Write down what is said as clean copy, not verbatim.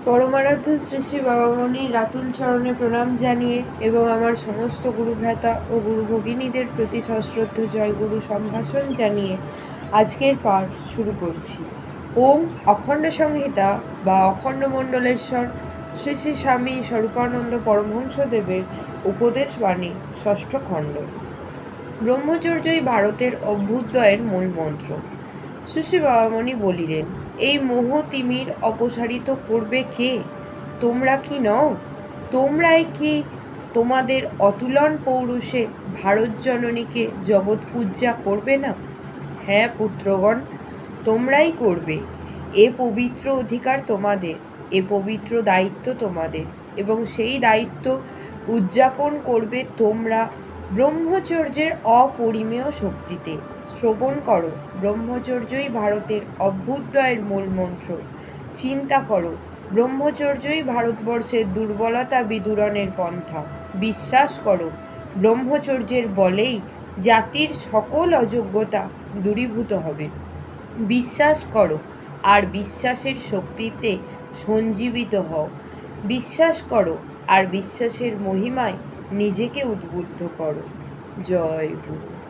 পরমারাধ্য শ্রী শ্রী বাবামণির রাতুল চরণে প্রণাম জানিয়ে এবং আমার সমস্ত গুরু ভ্রাতা ও গুরু ভগিনীদের প্রতি সশ্রদ্ধ জয় গুরু সম্ভাষণ জানিয়ে আজকের পাঠ শুরু করছি। ওম অখণ্ড সংহিতা বা অখণ্ড মণ্ডলেশ্বর শ্রী শ্রী স্বামী স্বরূপানন্দ পরমহংসদেবের উপদেশ বাণী ষষ্ঠ খণ্ড। ব্রহ্মচর্যই ভারতের অভ্যুদয়ের মূল মন্ত্র। শ্রী শ্রী বাবামণি বলিলেন, এই মোহ তিমির অপসারিত করবে কে? তোমরা কি নও? তোমরাই কি তোমাদের অতুলন পৌরুষে ভারত জননীকে জগৎ পূজা করবে না? হ্যাঁ পুত্রগণ, তোমরাই করবে। এ পবিত্র অধিকার তোমাদের, এ পবিত্র দায়িত্ব তোমাদের, এবং সেই দায়িত্ব উদযাপন করবে তোমরা ব্রহ্মচর্যের অপরিমেয় শক্তিতে। শ্রবণ করো, ব্রহ্মচর্যই ভারতের অভ্যুদয়ের মূল মন্ত্র। চিন্তা করো, ব্রহ্মচর্যই ভারতবর্ষের দুর্বলতা বিদূরণের পন্থা। বিশ্বাস করো, ব্রহ্মচর্যের বলেই জাতির সকল অযোগ্যতা দূরীভূত হবে। বিশ্বাস করো, আর বিশ্বাসের শক্তিতে সঞ্জীবিত হও। বিশ্বাস করো, আর বিশ্বাসের মহিমায় নিজেকে উদ্বুদ্ধ করো। জয় গুরু।